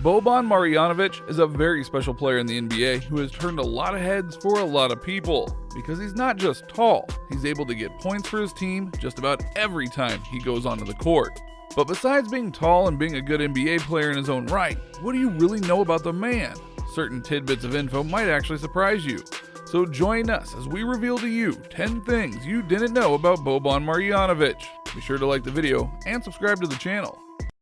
Boban Marjanović is a very special player in the NBA who has turned a lot of heads for a lot of people. Because he's not just tall, he's able to get points for his team just about every time he goes onto the court. But besides being tall and being a good NBA player in his own right, what do you really know about the man? Certain tidbits of info might actually surprise you. So join us as we reveal to you 10 things you didn't know about Boban Marjanović. Be sure to like the video and subscribe to the channel.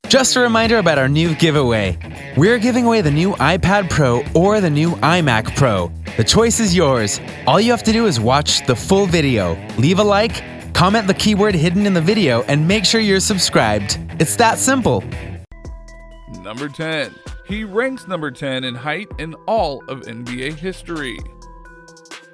Just a reminder about our new giveaway. We're giving away the new iPad Pro or the new iMac Pro. The choice is yours. All you have to do is watch the full video, leave a like, comment the keyword hidden in the video, and make sure you're subscribed. It's that simple. Number 10. He ranks number 10 in height in all of NBA history.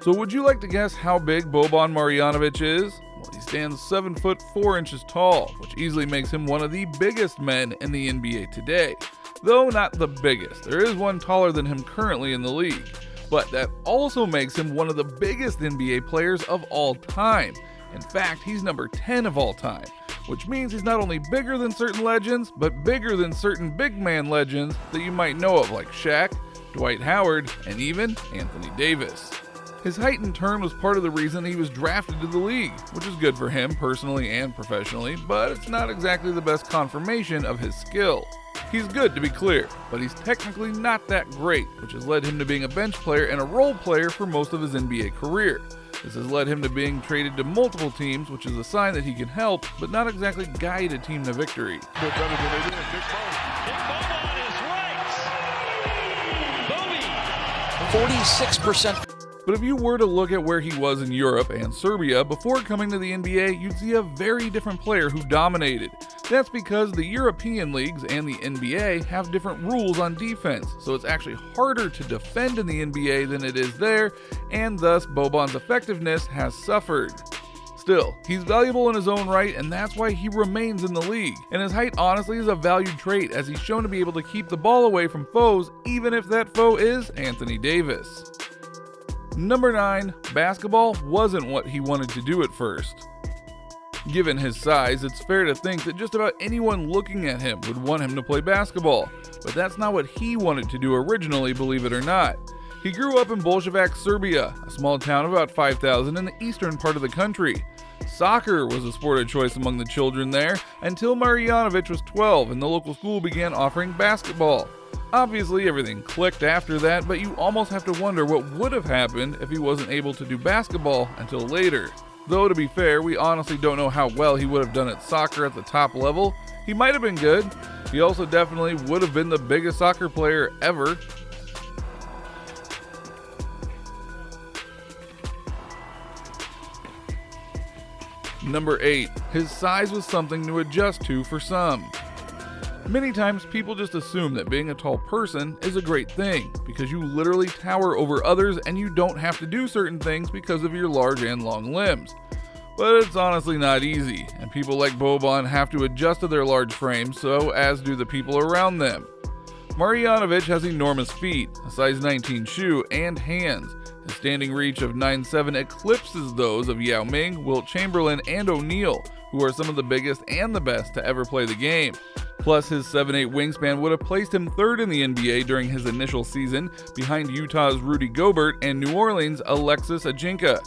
So would you like to guess how big Boban Marjanović is? Well, he stands 7 foot 4 inches tall, which easily makes him one of the biggest men in the NBA today. Though not the biggest, there is one taller than him currently in the league. But that also makes him one of the biggest NBA players of all time. In fact, he's number 10 of all time, which means he's not only bigger than certain legends, but bigger than certain big man legends that you might know of like Shaq, Dwight Howard, and even Anthony Davis. His height in turn was part of the reason he was drafted to the league, which is good for him personally and professionally, but it's not exactly the best confirmation of his skill. He's good, to be clear, but he's technically not that great, which has led him to being a bench player and a role player for most of his NBA career. This has led him to being traded to multiple teams, which is a sign that he can help, but not exactly guide a team to victory. Big Boban is right. 46%. But if you were to look at where he was in Europe and Serbia before coming to the NBA, you'd see a very different player who dominated. That's because the European leagues and the NBA have different rules on defense, so it's actually harder to defend in the NBA than it is there, and thus Boban's effectiveness has suffered. Still, he's valuable in his own right, and that's why he remains in the league. And his height honestly is a valued trait, as he's shown to be able to keep the ball away from foes, even if that foe is Anthony Davis. Number 9. Basketball wasn't what he wanted to do at first. Given his size, it's fair to think that just about anyone looking at him would want him to play basketball, but that's not what he wanted to do originally, believe it or not. He grew up in Bolshevik, Serbia, a small town of about 5,000 in the eastern part of the country. Soccer was a sport of choice among the children there until Marjanović was 12 and the local school began offering basketball. Obviously, everything clicked after that, but you almost have to wonder what would have happened if he wasn't able to do basketball until later. Though, to be fair, we honestly don't know how well he would have done at soccer at the top level. He might have been good. He also definitely would have been the biggest soccer player ever. Number 8. His size was something to adjust to for some. Many times people just assume that being a tall person is a great thing because you literally tower over others and you don't have to do certain things because of your large and long limbs. But it's honestly not easy, and people like Boban have to adjust to their large frames, so as do the people around them. Marjanović has enormous feet, a size 19 shoe, and hands. His standing reach of 9'7" eclipses those of Yao Ming, Wilt Chamberlain, and O'Neal, who are some of the biggest and the best to ever play the game. Plus, his 7'8" wingspan would have placed him third in the NBA during his initial season, behind Utah's Rudy Gobert and New Orleans' Alexis Ajinka.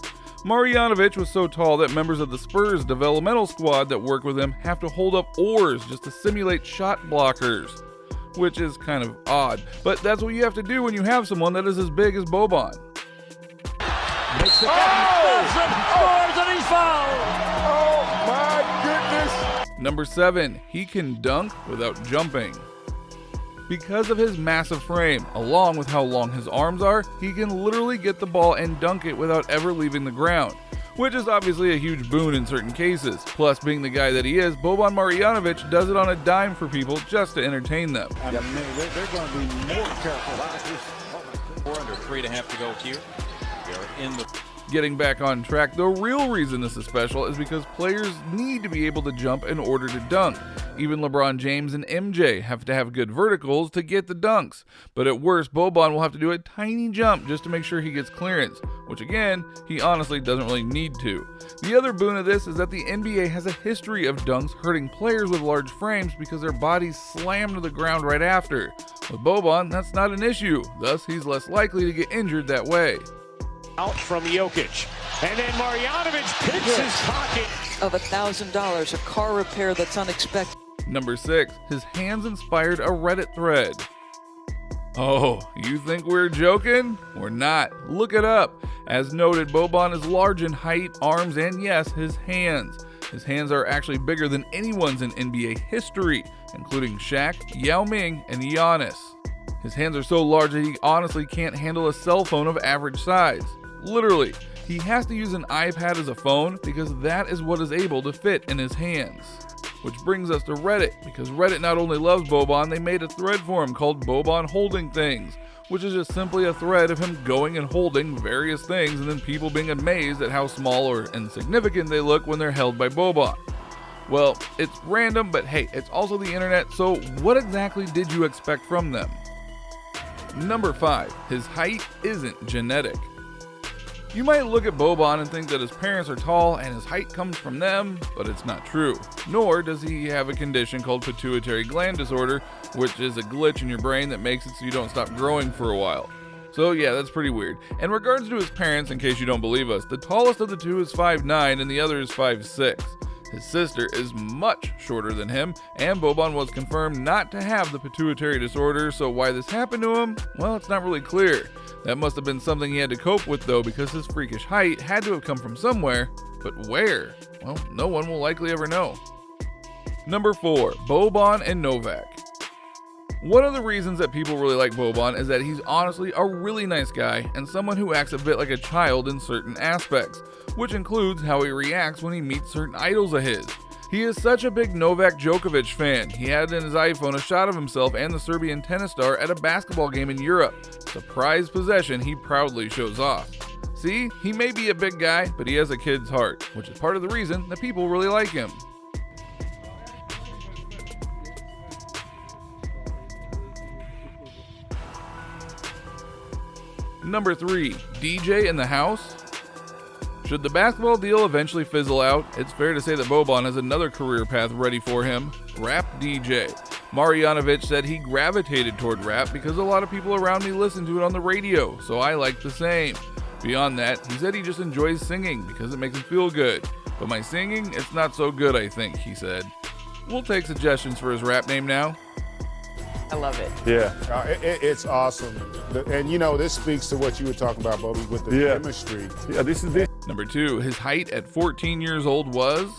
Marjanović was so tall that members of the Spurs developmental squad that work with him have to hold up oars just to simulate shot blockers, which is kind of odd, but that's what you have to do when you have someone that is as big as Boban. Makes the scores and he's fouled. Oh my goodness. Number 7. He can dunk without jumping. Because of his massive frame, along with how long his arms are, he can literally get the ball and dunk it without ever leaving the ground, which is obviously a huge boon in certain cases. Plus, being the guy that he is, Boban Marjanović does it on a dime for people just to entertain them. They're going to be more careful. We're under 3.5 to go here. We are in the... Getting back on track, the real reason this is special is because players need to be able to jump in order to dunk. Even LeBron James and MJ have to have good verticals to get the dunks, but at worst, Boban will have to do a tiny jump just to make sure he gets clearance, which again, he honestly doesn't really need to. The other boon of this is that the NBA has a history of dunks hurting players with large frames because their bodies slam to the ground right after. With Boban, that's not an issue, thus he's less likely to get injured that way. Out from Jokic. And then Marjanovic picks his pocket. Of $1,000, a car repair that's unexpected. Number 6, his hands inspired a Reddit thread. Oh, you think we're joking? We're not. Look it up. As noted, Boban is large in height, arms, and yes, his hands. His hands are actually bigger than anyone's in NBA history, including Shaq, Yao Ming, and Giannis. His hands are so large that he honestly can't handle a cell phone of average size. Literally, he has to use an iPad as a phone because that is what is able to fit in his hands. Which brings us to Reddit, because Reddit not only loves Boban, they made a thread for him called Boban Holding Things, which is just simply a thread of him going and holding various things and then people being amazed at how small or insignificant they look when they're held by Boban. Well, it's random, but hey, it's also the internet, so what exactly did you expect from them? Number 5, his height isn't genetic. You might look at Boban and think that his parents are tall and his height comes from them, but it's not true. Nor does he have a condition called pituitary gland disorder, which is a glitch in your brain that makes it so you don't stop growing for a while. So yeah, that's pretty weird. In regards to his parents, in case you don't believe us, the tallest of the two is 5'9" and the other is 5'6". His sister is much shorter than him, and Boban was confirmed not to have the pituitary disorder, so why this happened to him? Well, it's not really clear. That must have been something he had to cope with though, because his freakish height had to have come from somewhere, but where? Well, no one will likely ever know. Number 4, Boban and Novak. One of the reasons that people really like Boban is that he's honestly a really nice guy and someone who acts a bit like a child in certain aspects, which includes how he reacts when he meets certain idols of his. He is such a big Novak Djokovic fan. He had in his iPhone a shot of himself and the Serbian tennis star at a basketball game in Europe. It's a prized possession he proudly shows off. See, he may be a big guy, but he has a kid's heart, which is part of the reason that people really like him. Number 3, DJ in the house. Should the basketball deal eventually fizzle out, it's fair to say that Boban has another career path ready for him, rap DJ. Marjanovic said he gravitated toward rap because a lot of people around me listen to it on the radio, so I like the same. Beyond that, he said he just enjoys singing because it makes him feel good. But my singing, it's not so good, I think, he said. We'll take suggestions for his rap name now. I love it. Yeah, it's awesome. And you know, this speaks to what you were talking about, Bobby, with the chemistry. Yeah, this is. Number 2, his height at 14 years old was...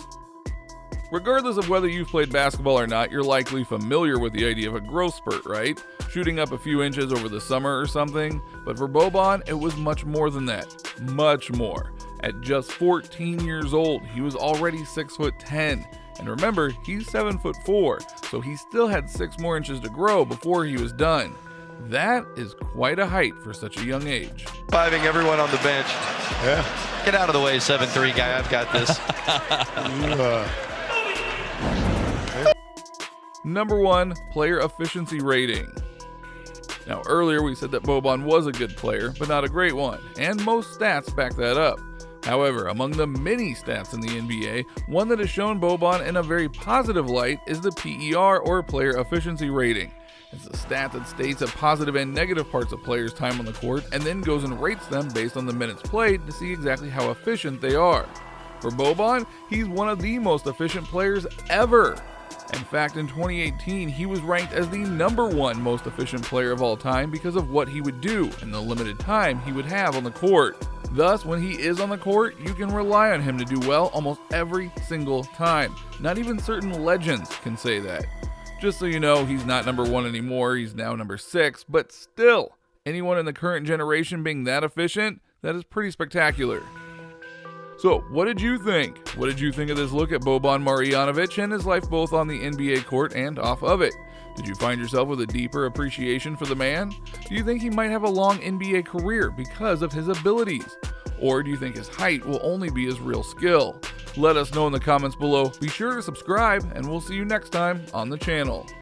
Regardless of whether you've played basketball or not, you're likely familiar with the idea of a growth spurt, right? Shooting up a few inches over the summer or something. But for Boban, it was much more than that. Much more. At just 14 years old, he was already 6'10". And remember, he's 7'4", so he still had 6 more inches to grow before he was done. That is quite a height for such a young age. Fiving everyone on the bench. Yeah. Get out of the way, 7'3" guy. I've got this. Number 1, player efficiency rating. Now earlier we said that Boban was a good player, but not a great one, and most stats back that up. However, among the many stats in the NBA, one that has shown Boban in a very positive light is the PER, or player efficiency rating. It's a stat that states the positive and negative parts of players' time on the court and then goes and rates them based on the minutes played to see exactly how efficient they are. For Boban, he's one of the most efficient players ever. In fact, in 2018, he was ranked as the number 1 most efficient player of all time because of what he would do and the limited time he would have on the court. Thus, when he is on the court, you can rely on him to do well almost every single time. Not even certain legends can say that. Just so you know, he's not number 1 anymore, he's now number 6, but still, anyone in the current generation being that efficient, that is pretty spectacular. So, what did you think? What did you think of this look at Boban Marjanović and his life both on the NBA court and off of it? Did you find yourself with a deeper appreciation for the man? Do you think he might have a long NBA career because of his abilities? Or do you think his height will only be his real skill? Let us know in the comments below. Be sure to subscribe, and we'll see you next time on the channel.